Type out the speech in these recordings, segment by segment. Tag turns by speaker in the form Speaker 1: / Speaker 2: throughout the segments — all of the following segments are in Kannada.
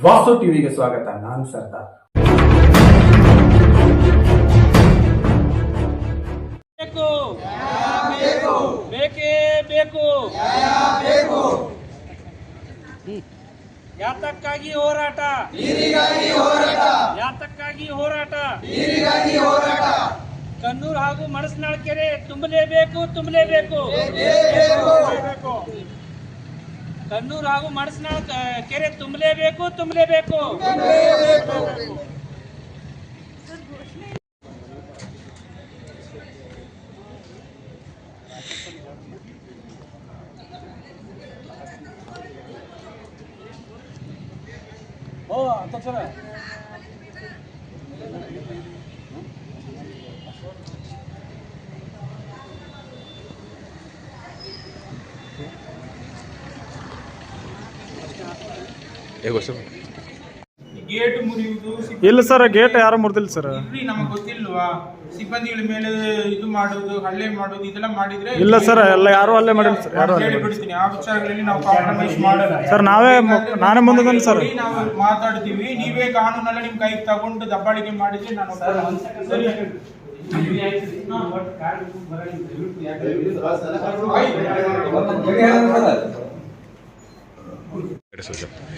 Speaker 1: ವಾಸು ಟಿವಿಗೆ ಸ್ವಾಗತ. ನಾನು ಸರ್ದಾರ್.
Speaker 2: ಬೇಕೇ ಬೇಕು. ಯಾತಕ್ಕಾಗಿ ಹೋರಾಟ, ಯಾತಕ್ಕಾಗಿ ಹೋರಾಟ. ಕಣ್ಣೂರು ಹಾಗೂ ಮಣಸ್ನಾಳ ಕೆರೆ ತುಂಬಲೇಬೇಕು, ತುಂಬಲೇಬೇಕು. ಕಣ್ಣೂರು ಹಾಗೂ ಮಣಸ್ನಾಳ ಕೆರೆ ತುಂಬಲೇಬೇಕು, ತುಂಬಲೇಬೇಕು. ಅಧ್ಯಕ್ಷರ
Speaker 3: ಗೇಟ್ ಮುರಿಯುವುದು
Speaker 4: ಇಲ್ಲ ಸರ್, ಗೇಟ್ ಯಾರು ಮುರಿದಿಲ್ಲ ಸರ್.
Speaker 3: ನಮಗೆ ಗೊತ್ತಿಲ್ವಾ? ಸಿಬ್ಬಂದಿಗಳ ಮೇಲೆ ಇದು ಮಾಡುವುದು, ಹಲ್ಲೆ ಮಾಡುವುದು, ಇದೆಲ್ಲ ಮಾಡಿದ್ರೆ
Speaker 4: ಇಲ್ಲ ಸರ್, ಎಲ್ಲ ಯಾರು ಹಲ್ಲೆ ಮಾಡಿಲ್ಲ ಸರ್. ಯಾರು
Speaker 3: ಬಿಡ್ತೀನಿ. ಆ ವಿಚಾರಗಳಲ್ಲಿ ನಾವು ಕಾಂಪ್ರಮೈಸ್ ಮಾಡಲ್ಲ
Speaker 4: ಸರ್. ನಾನೇ ಮುಂದೆ ಸರ್.
Speaker 3: ನಾವು ಮಾತಾಡ್ತೀವಿ, ನೀವೇ ಕಾನೂನೆಲ್ಲ ನಿಮ್ ಕೈಗೆ ತಗೊಂಡು ದಬ್ಬಾಳಿಕೆ ಮಾಡಿದ್ರೆ ನಾನು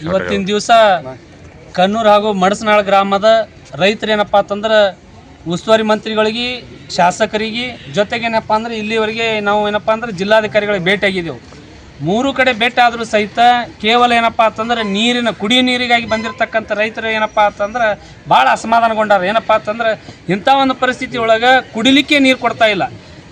Speaker 2: ಇವತ್ತಿನ ದಿವಸ ಕಣ್ಣೂರು ಹಾಗೂ ಮಡಸನಾಳ ಗ್ರಾಮದ ರೈತರೇನಪ್ಪ ಅಂತಂದ್ರೆ ಉಸ್ತುವಾರಿ ಮಂತ್ರಿಗಳಿಗೆ, ಶಾಸಕರಿಗೆ, ಜೊತೆಗೇನಪ್ಪ ಅಂದ್ರೆ ಇಲ್ಲಿವರೆಗೆ ನಾವು ಏನಪ್ಪ ಅಂದ್ರೆ ಜಿಲ್ಲಾಧಿಕಾರಿಗಳಿಗೆ ಭೇಟಿಯಾಗಿದ್ದೆವು. 3 ಕಡೆ ಭೇಟಿ ಆದರೂ ಸಹಿತ ಕೇವಲ ಏನಪ್ಪ ಅಂತಂದ್ರೆ ಕುಡಿಯೋ ನೀರಿಗಾಗಿ ಬಂದಿರತಕ್ಕಂಥ ರೈತರು ಏನಪ್ಪ ಅಂತಂದ್ರೆ ಭಾಳ ಅಸಮಾಧಾನಗೊಂಡಾರ. ಏನಪ್ಪ ಅಂತಂದ್ರೆ ಇಂಥ ಒಂದು ಪರಿಸ್ಥಿತಿ ಒಳಗೆ ಕುಡಿಲಿಕ್ಕೆ ನೀರು ಕೊಡ್ತಾ ಇಲ್ಲ.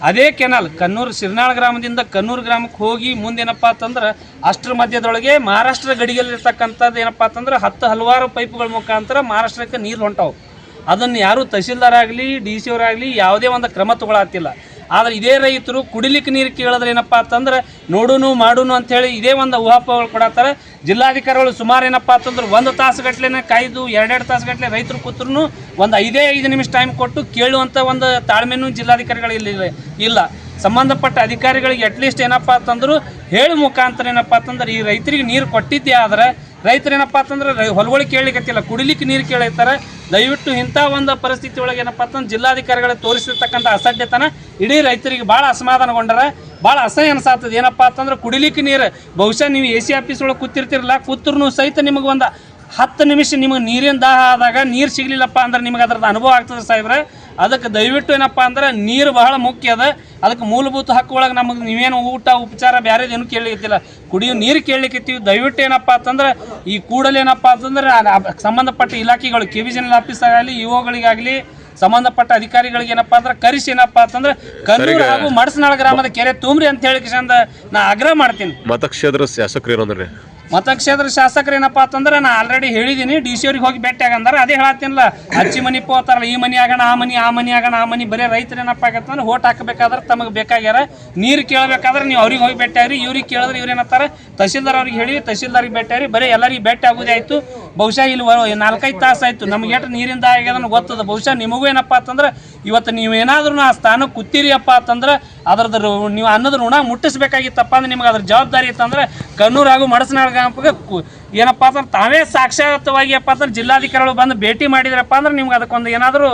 Speaker 2: ಅದೇ ಕೆನಾಲ್ ಕಣ್ಣೂರು ಶಿರ್ನಾಳ ಗ್ರಾಮದಿಂದ ಕಣ್ಣೂರು ಗ್ರಾಮಕ್ಕೆ ಹೋಗಿ ಮುಂದೇನಪ್ಪ ಅಂತಂದ್ರೆ ಅಷ್ಟರ ಮಧ್ಯದೊಳಗೆ ಮಹಾರಾಷ್ಟ್ರ ಗಡಿಯಲ್ಲಿರ್ತಕ್ಕಂಥದ್ದು ಏನಪ್ಪ ಅಂತಂದ್ರೆ ಹಲವಾರು ಪೈಪ್ಗಳ ಮುಖಾಂತರ ಮಹಾರಾಷ್ಟ್ರಕ್ಕೆ ನೀರು ಹೊಂಟಾವು. ಅದನ್ನು ಯಾರು ತಹಶೀಲ್ದಾರ್ ಆಗಲಿ, DC ಅವರಾಗಲಿ ಯಾವುದೇ ಒಂದು ಕ್ರಮ ತಗೊಳತ್ತಿಲ್ಲ. ಆದರೆ ಇದೇ ರೈತರು ಕುಡಿಲಿಕ್ಕೆ ನೀರು ಕೇಳಿದ್ರೆ ಏನಪ್ಪ ಅಂತಂದ್ರೆ ನೋಡೋನು ಮಾಡೋನು ಅಂಥೇಳಿ ಇದೇ ಒಂದು ಊಹಾಪೋಹಗಳು ಕೊಡತ್ತಾರೆ. ಜಿಲ್ಲಾಧಿಕಾರಿಗಳು ಸುಮಾರು ಏನಪ್ಪ ಅಂತಂದ್ರೆ 1 ತಾಸುಗಟ್ಟಲೆ ಕಾಯ್ದು 2 ತಾಸುಗಟ್ಟಲೆ ರೈತರು ಕೂತ್ರು ಒಂದು 5 ನಿಮಿಷ ಟೈಮ್ ಕೊಟ್ಟು ಕೇಳುವಂಥ ಒಂದು ತಾಳ್ಮೆನೂ ಜಿಲ್ಲಾಧಿಕಾರಿಗಳು ಇಲ್ಲ. ಸಂಬಂಧಪಟ್ಟ ಅಧಿಕಾರಿಗಳಿಗೆ ಅಟ್ಲೀಸ್ಟ್ ಏನಪ್ಪ ಅಂತಂದ್ರು ಹೇಳಿ ಮುಖಾಂತರ ಏನಪ್ಪ ಅಂತಂದ್ರೆ ಈ ರೈತರಿಗೆ ನೀರು ಕೊಟ್ಟಿದ್ದೇ ಆದರೆ ರೈತರೇನಪ್ಪ ಅಂತಂದ್ರೆ ಹೊಲಗಳಿಗೆ ಕೇಳಲಿಕ್ಕತ್ತಿಲ್ಲ, ಕುಡಿಲಿಕ್ಕೆ ನೀರು ಕೇಳಿರ್ತಾರೆ. ದಯವಿಟ್ಟು ಇಂಥ ಒಂದು ಪರಿಸ್ಥಿತಿ ಒಳಗೆ ಏನಪ್ಪ ಅಂತಂದ್ರೆ ಜಿಲ್ಲಾಧಿಕಾರಿಗಳು ತೋರಿಸಿರ್ತಕ್ಕಂಥ ಅಸಡ್ಡೆತನ ಇಡೀ ರೈತರಿಗೆ ಭಾಳ ಅಸಮಾಧಾನಗೊಂಡರ, ಭಾಳ ಅಸಹ್ಯ ಅನ್ಸಾತದೆ. ಏನಪ್ಪ ಅಂತಂದ್ರೆ ಕುಡಿಲಿಕ್ಕೆ ನೀರು ಬಹುಶಃ ನೀವು AC ಆಫೀಸ್ ಒಳಗೆ ಕೂತಿರ್ತಿರಲ್ಲ, ಕೂತ್ರೂ ಸಹಿತ ನಿಮಗೆ ಒಂದು 10 ನಿಮಿಷ ನಿಮಗೆ ನೀರಿನ ದಾಹ ಆದಾಗ ನೀರು ಸಿಗಲಿಲ್ಲಪ್ಪ ಅಂದ್ರೆ ನಿಮಗೆ ಅದ್ರದ್ದು ಅನುಭವ ಆಗ್ತದೆ ಸಾಹೇಬ್ರೆ. ಅದಕ್ಕೆ ದಯವಿಟ್ಟು ಏನಪ್ಪ ಅಂದ್ರೆ ನೀರು ಬಹಳ ಮುಖ್ಯ ಅದ. ಅದಕ್ಕೆ ಮೂಲಭೂತ ಹಕ್ಕು ಒಳಗೆ ನಮಗೆ ನೀವೇನು ಊಟ ಉಪಚಾರ ಬೇರೆದೇನು ಕೇಳಲಿಕ್ಕಿಲ್ಲ, ಕುಡಿಯೋ ನೀರು ಕೇಳಲಿಕ್ಕಿರ್ತೀವಿ. ದಯವಿಟ್ಟು ಏನಪ್ಪ ಅಂತಂದ್ರೆ ಈ ಕೂಡಲೇ ಏನಪ್ಪ ಅಂತಂದ್ರೆ ಸಂಬಂಧಪಟ್ಟ ಇಲಾಖೆಗಳು KVJNL ಆಫೀಸ್ ಆಗಲಿ, EOಗಳಿಗಾಗಲಿ, ಸಂಬಂಧಪಟ್ಟ ಅಧಿಕಾರಿಗಳಿಗೆ ಏನಪ್ಪ ಅಂದ್ರೆ ಕರೆಸಿ ಏನಪ್ಪ ಅಂತಂದ್ರೆ ಕಣ್ಣೂರು ಹಾಗೂ ಮಡಸನಾಳ ಗ್ರಾಮದ ಕೆರೆ ತುಂಬ್ರಿ ಅಂತ ಹೇಳಿ ನಾ ಆಗ್ರಹ ಮಾಡ್ತೀನಿ.
Speaker 5: ಮತಕ್ಷೇತ್ರ ಶಾಸಕರು ಅಂದ್ರೆ
Speaker 2: ಮತಕ್ಷೇತ್ರ ಶಾಸಕರು ಏನಪ್ಪ ಅಂತಂದ್ರೆ ನಾ ಆಲ್ರೆಡಿ ಹೇಳಿದ್ದೀನಿ, DC ಅವ್ರಿಗೆ ಹೋಗಿ ಭೇಟಿ ಆಗಂದ್ರೆ ಅದೇ ಹೇಳತ್ತೀನಿಲ್ಲ, ಅಚ್ಚಿ ಮನಿ ಹೋಗ್ತಾರಲ್ಲ, ಈ ಮನಿ ಆಗೋಣ, ಆ ಮನಿ ಬರೀ ರೈತರು ಏನಪ್ಪ ಆಗತ್ತಂದ್ರೆ ಓಟ್ ಹಾಕಬೇಕಾದ್ರೆ ತಮಗೆ ಬೇಕಾಗ್ಯಾರ. ನೀರು ಕೇಳಬೇಕಾದ್ರೆ ನೀವು ಅವ್ರಿಗೆ ಹೋಗಿ ಭೇಟಿ ಆಗ್ರಿ, ಇವ್ರಿಗೆ ಕೇಳಿದ್ರೆ ಇವ್ರು ಏನಂತಾರೆ ತಹಶೀಲ್ದಾರ್ ಅವ್ರಿಗೆ ಹೇಳಿ ತಹಶೀಲ್ದಾರಿಗೆ ಭೇಟಿ ಆಗ್ರಿ. ಬರೀ ಎಲ್ಲರಿಗೆ ಭೇಟಿ ಆಗೋದೇ ಆಯಿತು. ಬಹುಶಃ ಇಲ್ಲಿ 4-5 ತಾಸು ಆಯಿತು. ನಮ್ಗೆ ಎಷ್ಟು ನೀರಿಂದ ಆಗ್ಯದನ್ನು ಗೊತ್ತದ. ಬಹುಶಃ ನಿಮಗೂ ಏನಪ್ಪ ಅಂತಂದ್ರೆ ಇವತ್ತು ನೀವೇನಾದ್ರೂ ಆ ಸ್ಥಾನಕ್ಕೆ ಕೂತೀರಿಯಪ್ಪ ಅಂತಂದ್ರೆ ಅದ್ರದ್ದು ನೀವು ಅನ್ನೋದು ಋಣ ಮುಟ್ಟಿಸ್ಬೇಕಾಗಿತ್ತಪ್ಪ ಅಂದ್ರೆ ನಿಮ್ಗೆ ಅದ್ರ ಜವಾಬ್ದಾರಿ ಇತ್ತಂದ್ರೆ ಕಣ್ಣೂರು ಹಾಗೂ ಮಡಸನಾಳ ಗ್ರಾಮಕ್ಕೆ ಏನಪ್ಪ ಅಂತಂದ್ರೆ ತಾವೇ ಸಾಕ್ಷಾತ್ವಾಗಿ ಅಪ್ಪ ಅಂದ್ರೆ ಜಿಲ್ಲಾಧಿಕಾರಿಗಳು ಬಂದು ಭೇಟಿ ಮಾಡಿದ್ರಪ್ಪ ಅಂದ್ರೆ ನಿಮ್ಗೆ ಅದಕ್ಕೊಂದು ಏನಾದರೂ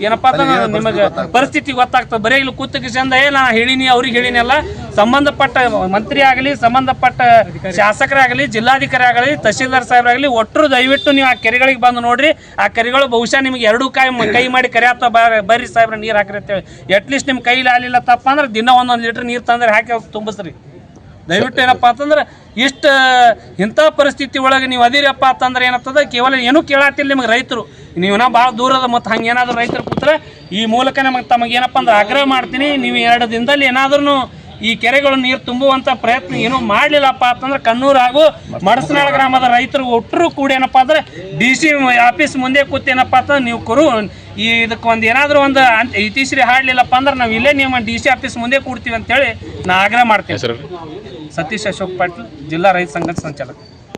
Speaker 2: ಏನಪ್ಪ ಅಂತಂದ್ರೆ ನಿಮಗೆ ಪರಿಸ್ಥಿತಿ ಗೊತ್ತಾಗ್ತದೆ. ಬರೀ ಇಲ್ಲಿ ಕೂತಕ್ಕೆ ಚಂದ ನಾ ಹೇಳಿನಿ ಅವ್ರಿಗೆ ಹೇಳಿನಿ ಅಲ್ಲ, ಸಂಬಂಧಪಟ್ಟ ಮಂತ್ರಿ ಆಗಲಿ, ಸಂಬಂಧಪಟ್ಟ ಶಾಸಕರಾಗಲಿ, ಜಿಲ್ಲಾಧಿಕಾರಿ ಆಗಲಿ, ತಹಶೀಲ್ದಾರ್ ಸಾಹೇಬರಾಗಲಿ ಒಟ್ಟರು ದಯವಿಟ್ಟು ನೀವು ಆ ಕೆರೆಗಳಿಗೆ ಬಂದು ನೋಡ್ರಿ. ಆ ಕೆರೆಗಳು ಬಹುಶಃ ನಿಮ್ಗೆ 2 ಕೈ ಮಾಡಿ ಕರೆ ಆಗ್ತಾವ, ಬರ್ರಿ ಸಾಹೇಬ್ರ ನೀರು ಹಾಕ್ರಿ ಅಂತೇಳಿ. ಅಟ್ಲೀಸ್ಟ್ ನಿಮ್ಮ ಕೈಲಿ ಆಗಲಿಲ್ಲ ತಪ್ಪ ಅಂದ್ರೆ ದಿನ 1 ಲೀಟ್ರ್ ನೀರು ತಂದ್ರೆ ಹಾಕಿ ತುಂಬಿಸ್ರಿ. ದಯವಿಟ್ಟು ಏನಪ್ಪ ಅಂತಂದ್ರೆ ಇಷ್ಟು ಇಂಥ ಪರಿಸ್ಥಿತಿ ಒಳಗೆ ನೀವು ಅದಿರಪ್ಪ ಅಂತಂದ್ರೆ ಏನಾಗ್ತದೆ, ಕೇವಲ ಏನೂ ಕೇಳತ್ತಿಲ್ಲ ನಿಮಗೆ ರೈತರು. ನೀವೇನೋ ಭಾಳ ದೂರದ ಮತ್ತು ಹಂಗೆ ಏನಾದರೂ ರೈತರು ಕೂತ್ರೆ ಈ ಮೂಲಕ ತಮಗೇನಪ್ಪ ಅಂದ್ರೆ ಆಗ್ರಹ ಮಾಡ್ತೀನಿ, ನೀವು 2 ದಿನದಲ್ಲಿ ಏನಾದ್ರೂ ಈ ಕೆರೆಗಳು ನೀರು ತುಂಬುವಂಥ ಪ್ರಯತ್ನ ಏನೂ ಮಾಡಲಿಲ್ಲಪ್ಪ ಅಂತಂದ್ರೆ ಕಣ್ಣೂರು ಹಾಗೂ ಮಡಸನಾಳ ಗ್ರಾಮದ ರೈತರು ಒಟ್ಟರು ಕೂಡ ಏನಪ್ಪ ಅಂದ್ರೆ DC ಆಫೀಸ್ ಮುಂದೆ ಕೂತೇನಪ್ಪ ಅಂತಂದ್ರೆ ನೀವು ಇದಕ್ಕೆ ಒಂದು ಏನಾದರೂ ಒಂದು ಇತಿಶ್ರೀ ಹಾಡಲಿಲ್ಲಪ್ಪ ಅಂದ್ರೆ ನಾವು ಇಲ್ಲೇ ನಿಮ್ಮ DC ಆಫೀಸ್ ಮುಂದೆ ಕೂಡ್ತೀವಿ ಅಂತೇಳಿ ನಾ ಆಗ್ರಹ ಮಾಡ್ತೀನಿ. ಸತೀಶ್ ಅಶೋಕ್ ಪಾಟೀಲ್, ಜಿಲ್ಲಾ ರೈತ ಸಂಘದ ಸಂಚಾಲಕ.